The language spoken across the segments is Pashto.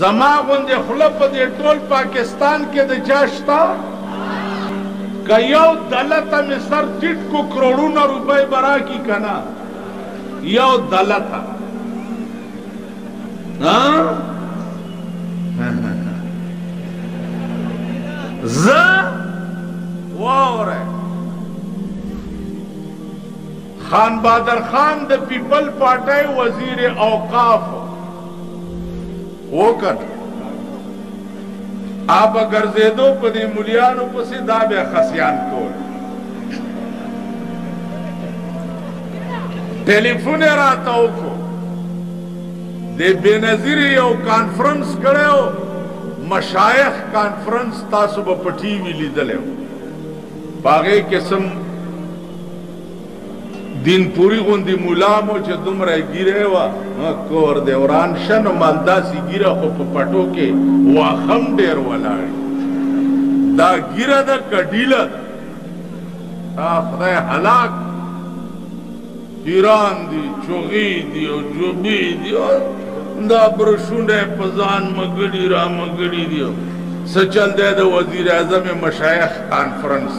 زما غوندې خوله په دې ټول پاکستان کې د چا شته؟ که یو دلته مې سر ټیټ کو کروڑونه روپۍ به راکړي که نه یو دلته زه واورئ خان بهادر خان د پیپل پارټۍ وزیر اوقاف وکړ آبه ګرځېدو په دې مولیانو پسې دا بیا خسیان کول ټلیفون یې راته وکړو د بېنظیر یو کانفرنس کړی و مشایخ کانفرنس تاسو به په ټي وي لیدلی و په هغې قسم دین پوری غوندې مولا مو چې دومره یې ګیره وه کور دې وران شه نو مالداسې ګیره خو په پټو کې واښه هم ډېر ولاړ دا ګیره ده که ډیله ده خدای هلاک پیران دي چغې دي او جوبې دي دا برشونه یې په ځان مګړي را مګړي دي څه چل دی د وزیر اعظم مشایخ کانفرنس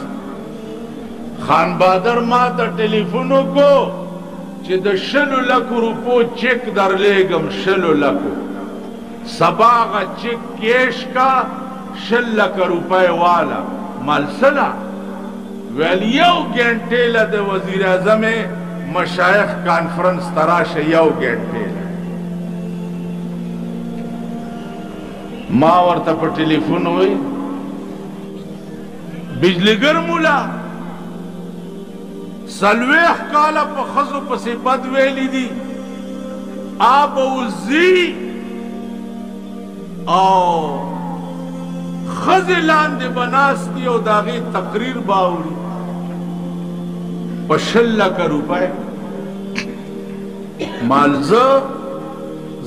خان بهادر ما ته ټلیفون وکړو چې د 100 لکو روپو چک درلیږم 100 لکو سبا هغه چک کیش کا 100 لکه روپۍ واله ملسله ویل یو ګنټې له د وزیر اعظم مشایخ کانفرنس ته راشه یو ګنټې ما ورته په ټلیفون وی بجلیګر مولا سلویخ کالا پا خزو پسی بد ویلی دی آب اوزی او خز لاندے بناستی او داغی تقریر باوری پا 100 لکه روپے مالزه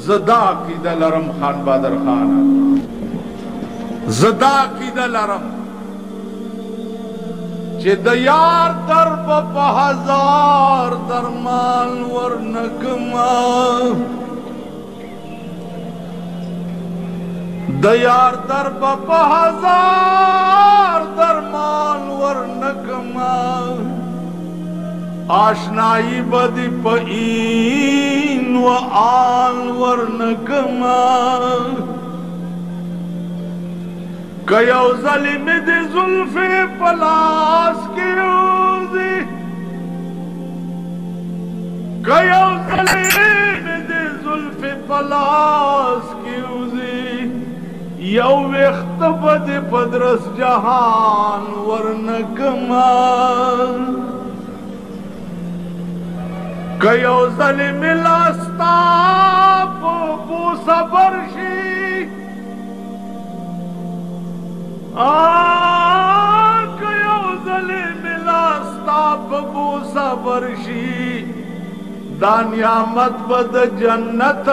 زدا عقیده لرم خان بهادر خان زدا عقیده لرم چې د یار در په هزار درمان ورنکما د یار در په هزار درمان ورنکما آشنائی بدی په این و آن ورنکما که یو ظلم دی زلف پلاس کی اوزی که یو ظلم دی زلف پلاس کی اوزی یو وقت بدی پدرس جهان ورنکما که یو ظلم لاستا پو صبر شی که یو ظلم لاستا پو صبر شی دا نعمت بد جنت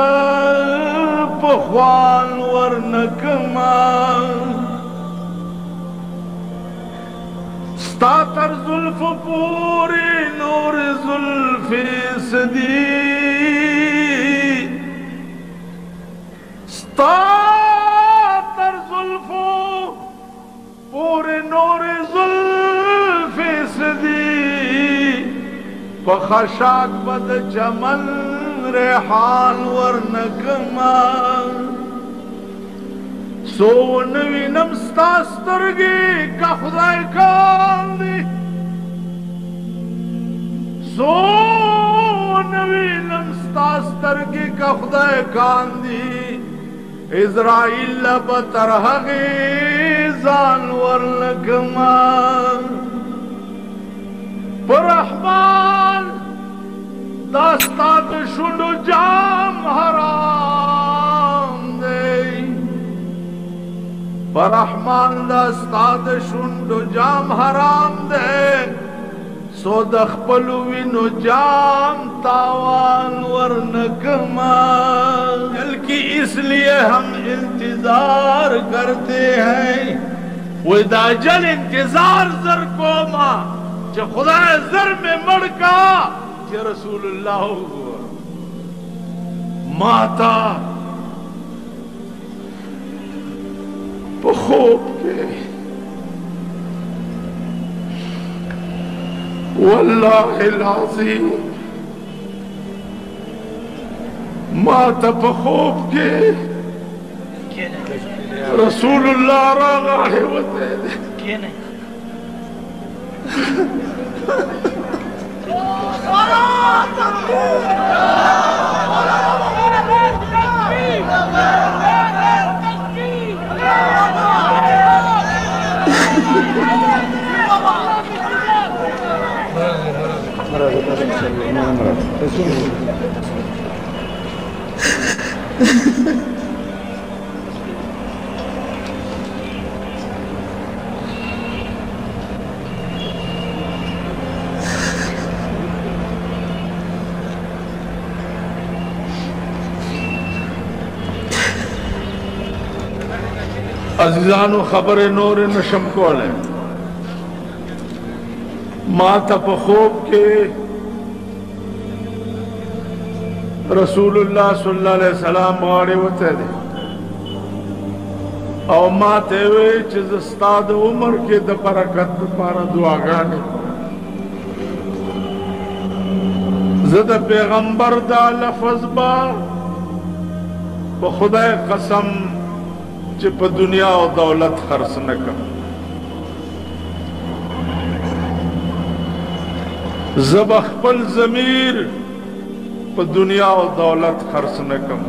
پخوان ورنکما ستا تر زلف پوری نور زلف سدی ستا تر زلف پوری نور زلف سدی پخشاک بد چمن ریحان ورنکما سو نوینم ستا سترگی کا خدای کاندی سو نوینم ستا سترگی کا خدای کاندی اسرائیل لبا ترحقی زان ورنکما پر رحمان داستا دشنو جام حرام دی پر رحمان داستا دشنو جام حرام دی سو دخپلو وینو جام تاوان ورنکما دل کی اس لیے ہم انتظار کرتے ہیں وہ دا جل انتظار زر کو ماں چه خدای زر میں مڑ کا چه رسول اللہ ماتا په خوب کې والله العظیم ما ته په خوب کې رسول الله راغلی وتی دی عزیزانو خبر نور نشم کولے ما تا پا خوب کے رسول اللہ صلی اللہ علیہ وسلم غاڑے وتے دے او ما تیوے چیز استاد عمر کے دا برکت پارا دعاگانے زد پیغمبر دا لفظ با خدا قسم چې په دنیا او دولت خرڅ نه کم زب خپل ضمیر په دنیا او دولت خرڅ نه کم